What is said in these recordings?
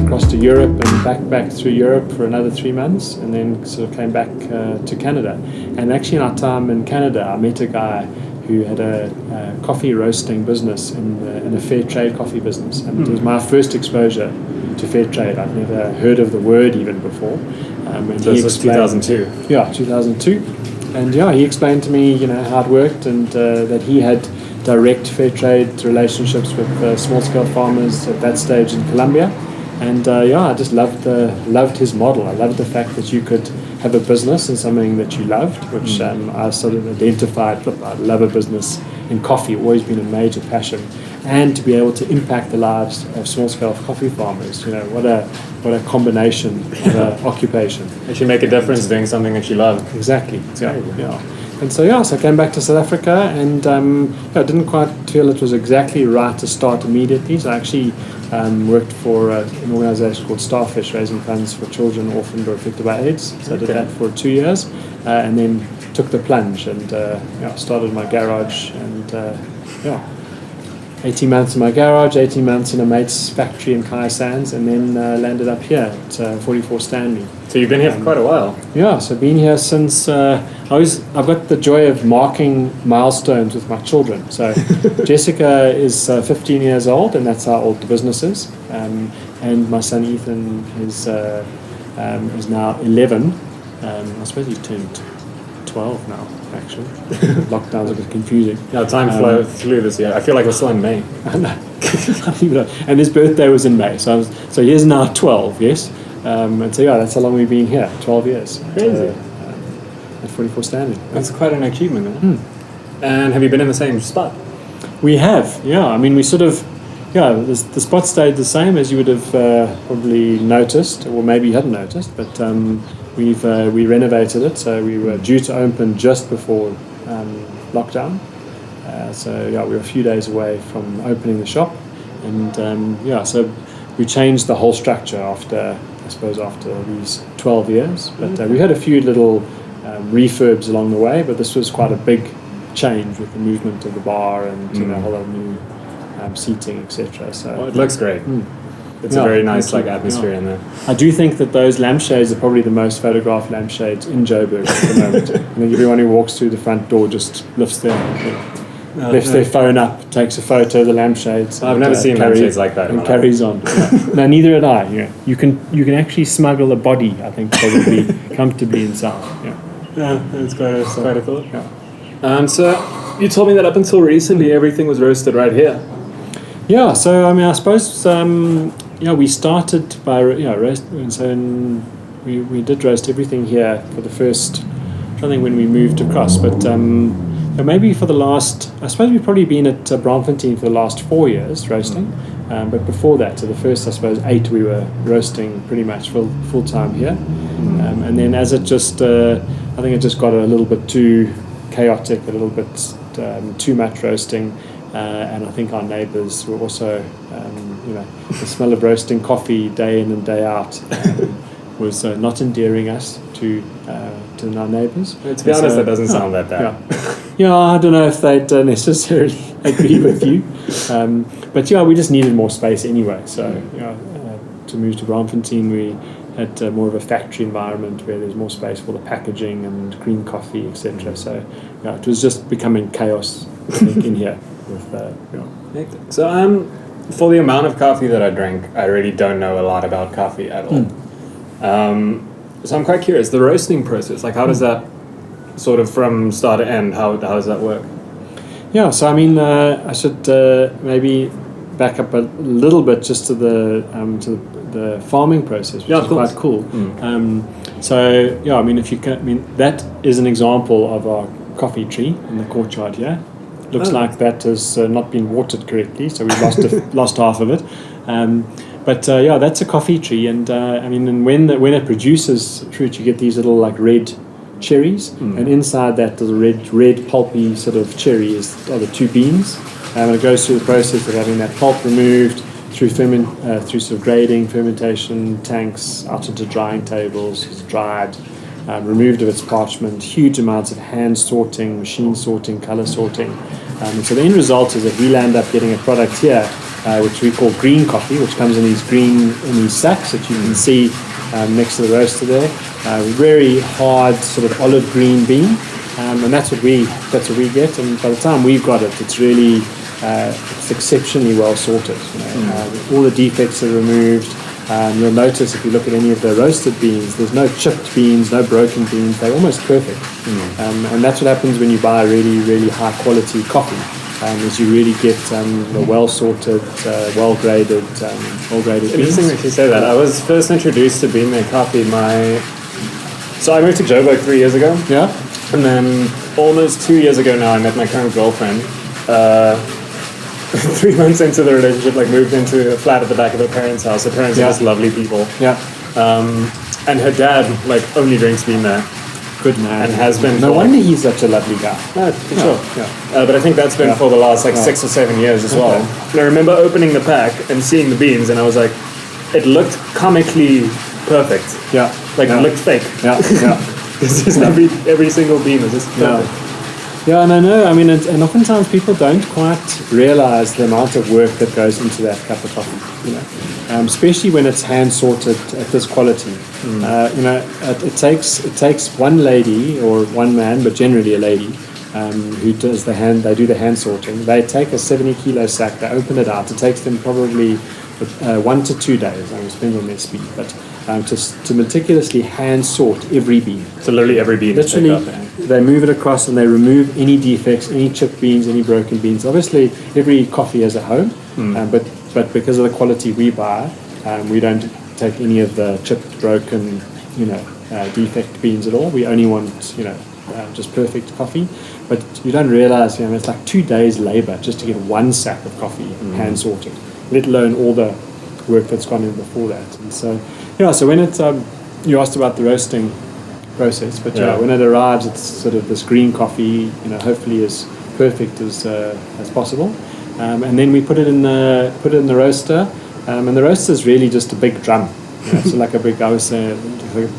across to Europe and back through Europe for another 3 months, and then sort of came back to Canada. And actually in our time in Canada, I met a guy who had a coffee roasting business in a fair trade coffee business. And it was my first exposure to fair trade. I'd never heard of the word even before. And so this was 2002? Yeah, 2002. And yeah, he explained to me, how it worked, and that he had direct fair trade relationships with small-scale farmers at that stage in Colombia. And I just loved his model. I loved the fact that you could have a business in something that you loved, which I sort of identified. Look, I love a business in coffee, always been a major passion, and to be able to impact the lives of small-scale coffee farmers. What a combination of an occupation. Actually make a difference doing something that you love. Exactly. Yeah. And so I came back to South Africa, and I didn't quite feel it was exactly right to start immediately. So I actually worked for an organisation called Starfish, raising funds for children orphaned or affected by AIDS. So I did that for 2 years, and then took the plunge and started my garage, and 18 months in my garage, 18 months in a mate's factory in Kaya Sands, and then landed up here at 44 Stanley. So you've been here for quite a while. Yeah, so I've been here since I've got the joy of marking milestones with my children. So Jessica is 15 years old, and that's how old the business is. And my son Ethan is now 11. I suppose he's turned 12 now, actually. Lockdown's a bit confusing. Yeah, time flew this year. I feel like we're still in May. I know. And his birthday was in May, so he is now 12, yes. And so that's how long we've been here, 12 years. Crazy. At 44 Stanley. That's quite an achievement, eh? And have you been in the same spot? We have, yeah. I mean, we sort of, the spot stayed the same, as you would have probably noticed, or maybe you hadn't noticed, but we renovated it, so we were due to open just before lockdown. We were a few days away from opening the shop, and so we changed the whole structure after these 12 years. But we had a few little refurbs along the way, but this was quite a big change with the movement of the bar and a whole lot of new seating, etc. So it looks great. It's a very nice atmosphere in there. I do think that those lampshades are probably the most photographed lampshades in Joburg at the moment. I think everyone who walks through the front door just lifts their phone up, takes a photo of the lampshades. I've never seen lampshades like that. And carries on. No, neither had I. Yeah. You can actually smuggle a body, I think, probably comfortably inside. Yeah, that's quite a thought. Yeah. So you told me that up until recently everything was roasted right here. Yeah, so I mean, I suppose we started by roasting, and so we did roast everything here for the first, I think, when we moved across, but maybe for the last, I suppose we've probably been at Braamfontein for the last 4 years roasting, but before that, so the first, I suppose, 8 we were roasting pretty much full time here, and then as it just, I think it just got a little bit too chaotic, a little bit too much roasting. And I think our neighbours were also, the smell of roasting coffee day in and day out was not endearing us to our neighbours. To be honest, that doesn't sound that bad. Yeah, I don't know if they'd necessarily agree with you. But we just needed more space anyway. So to move to Braamfontein, we had more of a factory environment where there's more space for the packaging and green coffee, etc. So it was just becoming chaos, I think, in here. So for the amount of coffee that I drank, I really don't know a lot about coffee at all. So I'm quite curious, the roasting process, like how does that sort of from start to end, how does that work? Yeah, so I mean, I should maybe back up a little bit just to the farming process, which is quite cool. So I mean, that is an example of our coffee tree in the courtyard here. Looks like that has not been watered correctly, so we've lost half of it. But that's a coffee tree, and when it produces fruit, you get these little red cherries, and inside that the red pulpy sort of cherry are the two beans, and it goes through the process of having that pulp removed through sort of grading, fermentation tanks, out into drying tables, it's dried. Removed of its parchment, huge amounts of hand sorting, machine sorting, color sorting. And so the end result is that we'll end up getting a product here which we call green coffee, which comes in these sacks that you can see next to the roaster there. Very hard, sort of olive green bean, and that's what we get. And by the time we've got it, it's really it's exceptionally well sorted. All the defects are removed. You'll notice if you look at any of the roasted beans, there's no chipped beans, no broken beans. They're almost perfect. And that's what happens when you buy really, really high quality coffee. Is you really get a well sorted, well graded beans. Interesting that you say that. I was first introduced to bean made coffee. So I moved to Joburg 3 years ago. Yeah. And then almost 2 years ago now, I met my current girlfriend. 3 months into the relationship, moved into a flat at the back of her parents' house. Her parents are just lovely people. Yeah. And her dad only drinks bean there. Good man. And has been. No wonder he's such a lovely guy. No, for sure. Yeah. But I think that's been for the last 6 or 7 years as well. And I remember opening the pack and seeing the beans, and I was like, it looked comically perfect. Yeah. It looked fake. Yeah. It's just every single bean is just perfect. Yeah, and I know. I mean, and oftentimes people don't quite realize the amount of work that goes into that cup of coffee. Especially when it's hand sorted at this quality. It takes one lady or one man, but generally a lady, who does they do the hand sorting. They take a 70-kilo sack, they open it out. It takes them probably 1 to 2 days. It depends on their speed, but to meticulously hand sort every bean. So literally every bean. Literally, they move it across and they remove any defects, any chipped beans, any broken beans. Obviously, every coffee has a home, but because of the quality we buy, we don't take any of the chipped, broken, defect beans at all. We only want, just perfect coffee. But you don't realize, it's like 2 days labor just to get one sack of coffee hand sorted, let alone all the work that's gone in before that. And so, so when it, you asked about the roasting process, but when it arrives, it's sort of this green coffee, hopefully as perfect as possible. And then we put it in the roaster, and the roaster is really just a big drum. So like a big, I would say,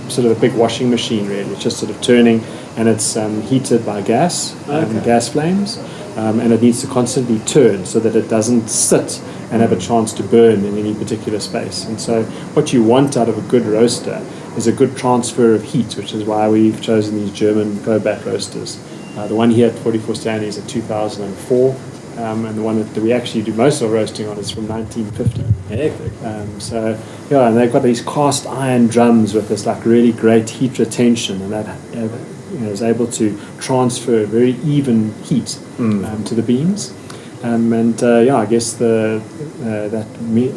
sort of a big washing machine really. It's just sort of turning, and it's heated by gas, gas flames, and it needs to constantly turn so that it doesn't sit and have a chance to burn in any particular space. And so what you want out of a good roaster is a good transfer of heat, which is why we've chosen these German Probat roasters. The one here at 44 Stanley is a 2004, and the one that we actually do most of our roasting on is from 1950. And they've got these cast iron drums with this really great heat retention, and that is able to transfer very even heat to the beans. I guess that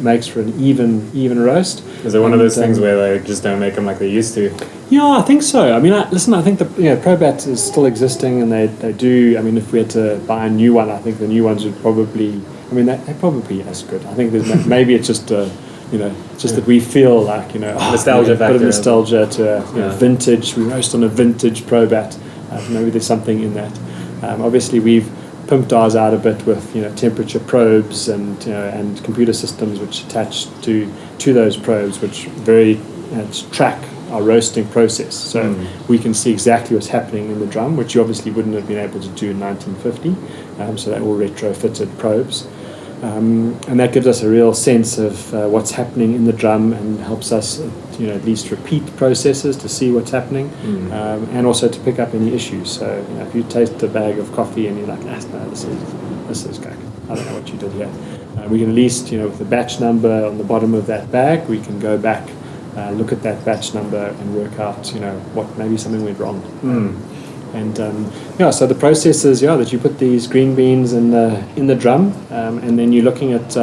makes for an even roast. Is it one of those things where they just don't make them like they used to? Yeah, I think so. I mean, I think the Probat is still existing, and they do. I mean, if we had to buy a new one, I think the new ones would probably. I mean, they're probably as good. I think there's maybe it's just just that we feel like nostalgia factor, a bit of nostalgia to vintage. We roast on a vintage Probat. Maybe there's something in that. Obviously, we've pimped ours out a bit with temperature probes and computer systems which attach to those probes, which very track our roasting process. So we can see exactly what's happening in the drum, which you obviously wouldn't have been able to do in 1950. So they're all retrofitted probes. And that gives us a real sense of what's happening in the drum and helps us, at least repeat processes to see what's happening, and also to pick up any issues. So, if you taste a bag of coffee and you're like, no, this is gag. I don't know what you did here. We can at least, with the batch number on the bottom of that bag, we can go back, look at that batch number and work out, what maybe something went wrong. And so the process is that you put these green beans in the drum, and then you're looking at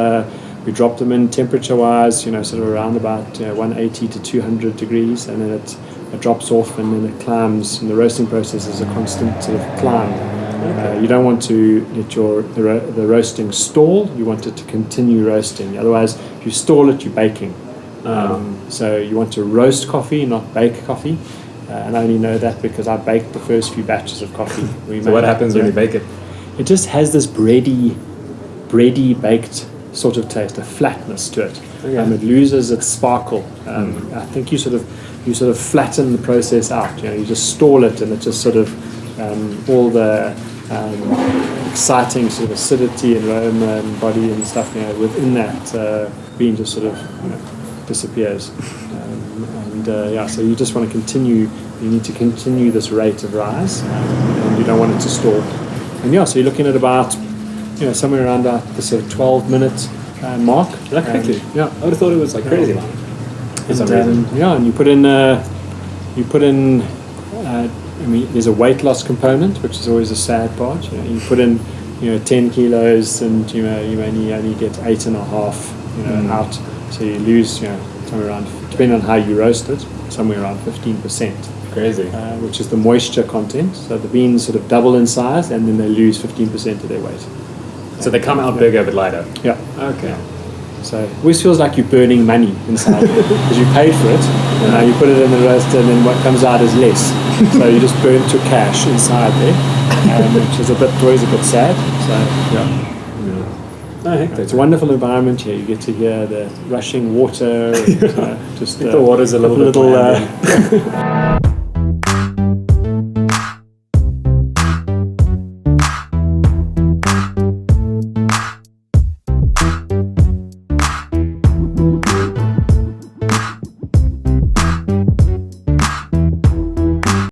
we drop them in temperature-wise, sort of around about 180 to 200 degrees, and then it drops off, and then it climbs. And the roasting process is a constant sort of climb. You don't want to let the roasting stall. You want it to continue roasting. Otherwise, if you stall it, you're baking. So you want to roast coffee, not bake coffee. And I only know that because I baked the first few batches of coffee. So what happens when you bake it? It just has this bready baked sort of taste, a flatness to it. It loses its sparkle. I think you sort of flatten the process out. You just stall it, and it just sort of all the exciting sort of acidity and aroma and body and stuff, within that bean just sort of disappears. So you just want to continue. You need to continue this rate of rise, and you don't want it to stall. And so you're looking at about somewhere around the sort of 12-minute mark. That quickly? I would have thought it was like crazy long. For some reason. And you put in. There's a weight loss component, which is always a sad part. You put in 10 kilos, and you only get 8.5 out. So you lose somewhere around, depending on how you roast it, somewhere around 15%. Crazy. Which is the moisture content. So the beans sort of double in size, and then they lose 15% of their weight. So they come out bigger but lighter. Yeah. Okay. So it always feels like you're burning money inside because you paid for it, and now you put it in the roaster, and then what comes out is less. So you just burn to cash inside there, which is always a bit sad. So I think it's a wonderful environment here. You get to hear the rushing water. And, just the water's a little bit.